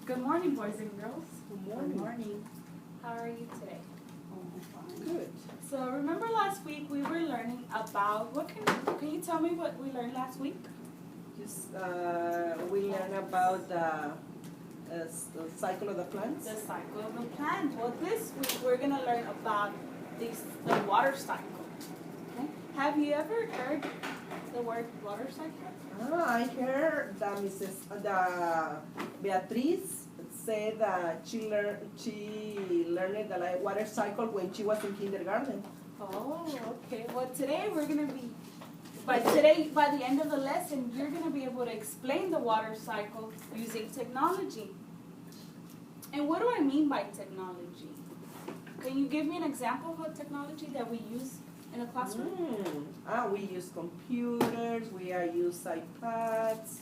Good morning, boys and girls. Good morning. How are you today? Good. So remember last week we were learning about can you tell me what we learned last week? Just we learn about the cycle of the plants. The cycle of the plant. Well, this week we're gonna learn about the water cycle. Okay. Have you ever heard the word water cycle? I heard that the Beatriz said that she learned the water cycle when she was in kindergarten. Oh, okay. Well, today we're gonna be by the end of the lesson, you're gonna be able to explain the water cycle using technology. And what do I mean by technology? Can you give me an example of a technology that we use in a classroom? We use computers. We use iPads.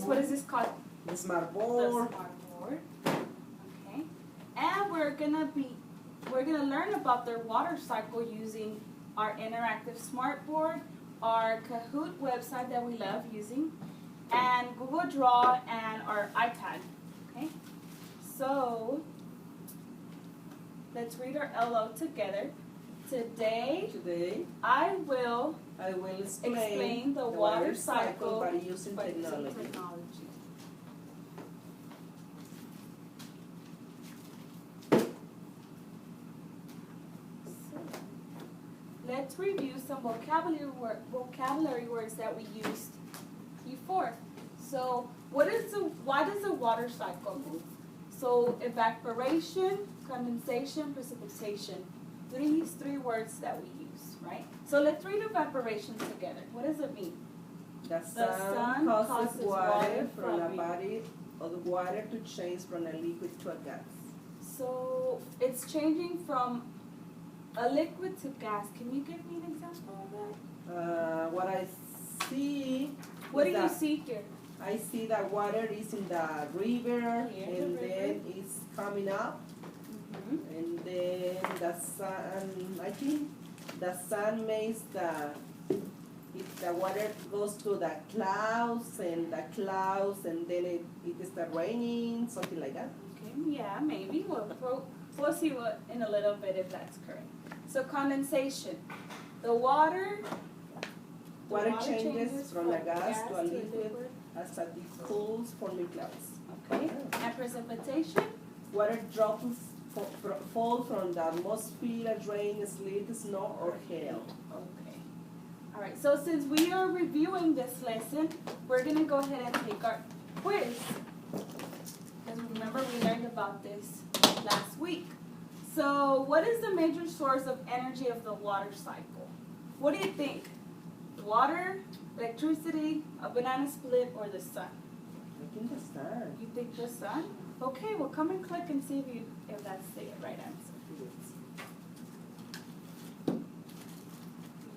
What is this called? The smart The board. smart board. Okay. And we're gonna learn about their water cycle using our interactive smart board, our Kahoot website that we love using, and Google Draw and our iPad. Okay. So let's read our LO together. Today I will explain the water cycle by using technology. Let's review some vocabulary words that we used before. So, why does the water cycle move? So, evaporation, condensation, precipitation. These three words that we use, right? So, let's read evaporation together. What does it mean? The sun causes water from a body of the water to change from a liquid to a gas. So, it's changing from a liquid to gas. Can you give me an example of that? What I see. What do you see here? I see that water is in the river, Then it's coming up, and then the sun. I think the sun makes the water goes to the clouds, and then it starts raining, something like that. Okay, yeah, maybe. We'll see in a little bit if that's correct. So condensation. The water changes from a gas to a liquid as it cools, forming clouds. Okay. And precipitation? Water drops fall from the atmosphere as rain, sleet, snow, or hail. Okay. All right. So since we are reviewing this lesson, we're going to go ahead and take our quiz. Because remember, we learned about this last week. So what is the major source of energy of the water cycle? What do you think? Water, electricity, a banana split, or the sun? I think the sun. You think the sun? Okay, well come and click and see if that's the right answer. You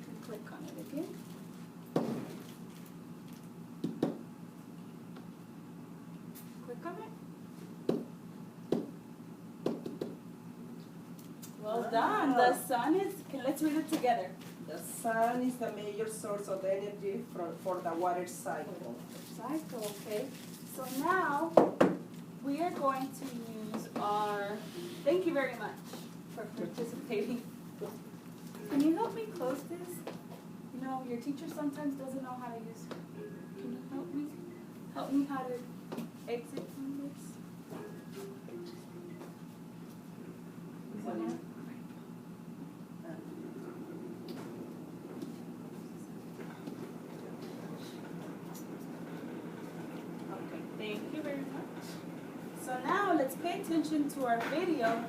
can click on it again. Click on it. Well done. The sun is, let's read it together. The sun is the major source of energy for the water cycle. Okay. So now we are going to use thank you very much for participating. Can you help me close this? You know, your teacher sometimes doesn't know how to use it. Can you help me? Help me how to exit from this? Thank you very much. So now let's pay attention to our video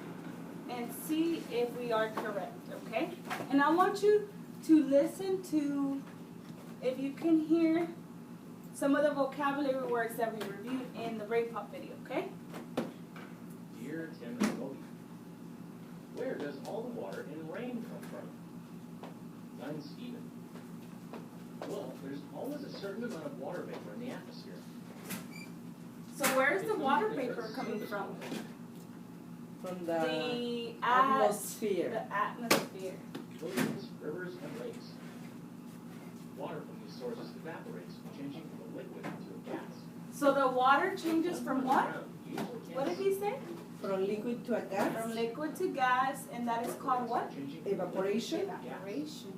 and see if we are correct, okay? And I want you to listen to, if you can hear some of the vocabulary words that we reviewed in the Rain Pop video, okay? Dear Tim and Cody, where does all the water and rain come from? I'm Stephen. Well, there's always a certain amount of water vapor in the atmosphere. So where is the water vapor coming from? From the atmosphere. The atmosphere. Oceans, rivers, and lakes. Water from these sources evaporates, changing from a liquid to a gas. So the water changes from what? What did he say? From liquid to a gas. From liquid to gas, and that is called what? Evaporation. Evaporation.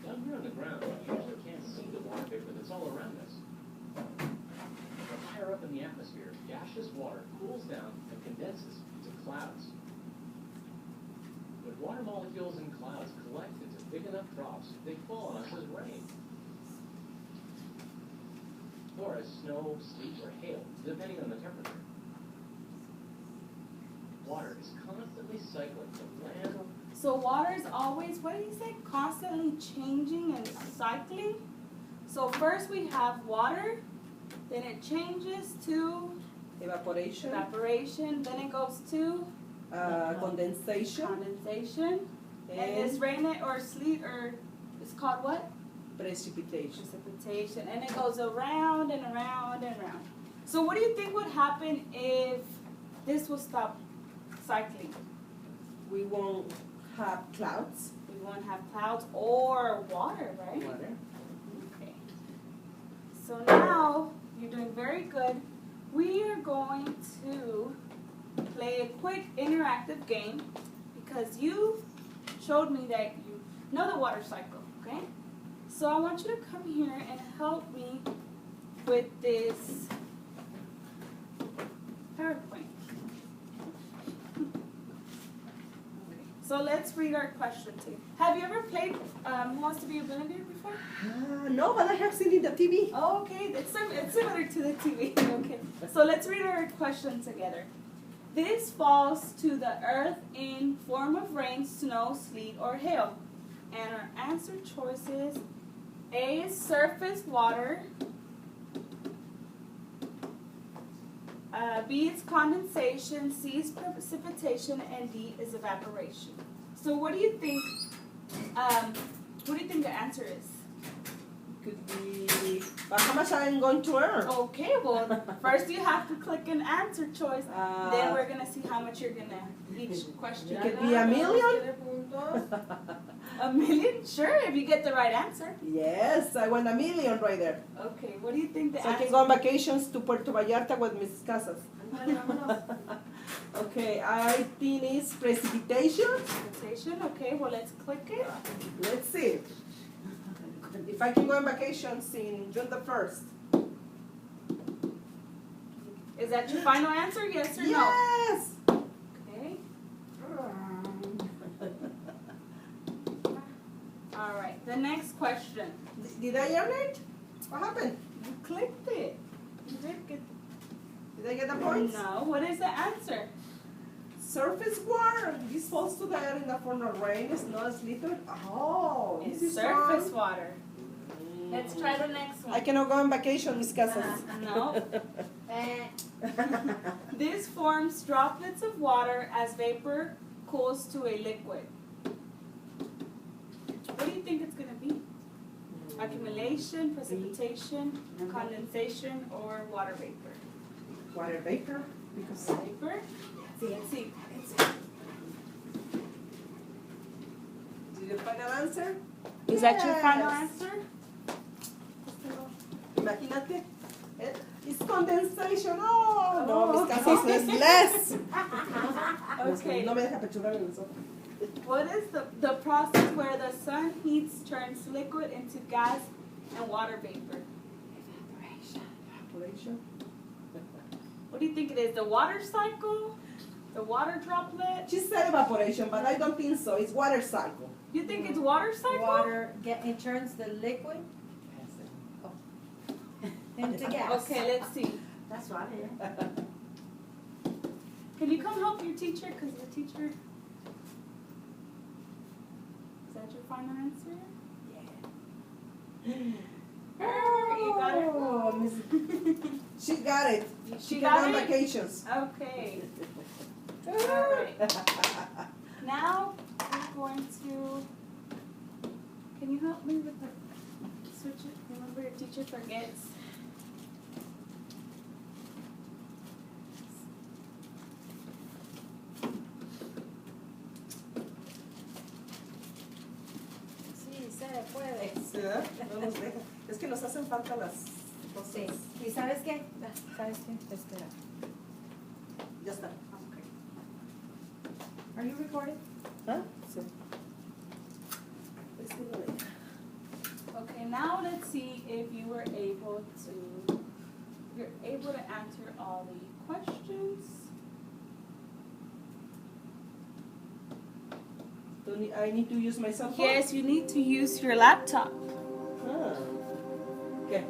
Down here on the ground, you usually can't see the water vapor that's all around us. But higher up in the atmosphere, gaseous water cools down and condenses into clouds. When water molecules in clouds collect into big enough drops, they fall on us as rain. Or as snow, sleet, or hail, depending on the temperature. Water is constantly cycling from land. So water is always, what did he say? Constantly changing and cycling. So first we have water, then it changes to Evaporation. evaporation, then it goes to Condensation. condensation, and this And rain or sleet or it's called what? precipitation. Precipitation, and it goes around and around and around. So what do you think would happen if this would stop cycling? We won't have clouds. We won't have clouds or water, right? Water. Okay. So now you're doing very good. We are going to play a quick interactive game because you showed me that you know the water cycle, okay? So I want you to come here and help me with this PowerPoint. So let's read our question to you. Have you ever played Who Wants to Be a Billionaire before? No, but I have seen in the TV. Oh, okay, it's similar to the TV. Okay, so let's read our question together. This falls to the earth in form of rain, snow, sleet, or hail. And our answer choices: A is surface water, B is condensation, C is precipitation, and D is evaporation. So what do you think? What do you think the answer is? Could be. But how much I'm going to earn? Okay, well, first you have to click an answer choice. Then we're gonna see how much you're gonna each question. It could be $1 million. $1 million? Sure, if you get the right answer. Yes, I want $1 million right there. Okay, what do you think the So I answer? can go on vacations to Puerto Vallarta with Mrs. Casas. Okay, I think it's precipitation. Precipitation. Okay, well let's click it. Let's see. If I can go on vacations in June the 1st. Is that your final answer? Yes or Yes! no? Okay. All right. The next question. Did I earn it? What happened? You clicked it. You did get. Did I get the points? No. What is the answer? Surface water. This falls to the air in the form of rain. It's not sleet. Oh, this It's is surface wrong. water. Let's try the next one. I cannot go on vacation, Miss Casas. No. This forms droplets of water as vapor cools to a liquid. What do you think it's going to be? Accumulation, precipitation, condensation, or water vapor? Water vapor. Because Vapor? Sí. did you final answer? Is that your final Yes. answer? Imagínate. It's condensation. Oh, no, Oh, Miss Casas es less. Okay. No me deja pechurrar en eso. What is the process where the sun heats, turns liquid into gas and water vapor? Evaporation. What do you think it is? The water cycle? The water droplet? She said evaporation, but I don't think so. It's water cycle. You think it's water cycle? Water it turns the liquid into gas. Okay, let's see. That's right. Yeah. Can you come help your teacher? Because your teacher... Is that your final answer? You got it? Oh, Miss- She got it. She can got go on it? vacations. Okay. Alright. Now we're going to... Can you help me with the switch it? Remember your teacher forgets. Sí, se puede. Sí, ¿verdad? No nos deja. Es que nos hacen falta las Sí. ¿Y sabes qué? ¿Sabes qué? Espera. Ya está. Okay. Are you recording? ¿Ah? Sí. Es que no deja. Okay, now let's see if you were able to, you're able to answer all the questions. I need to use my cell phone? Yes, you need to use your laptop. Ah. ¿Qué?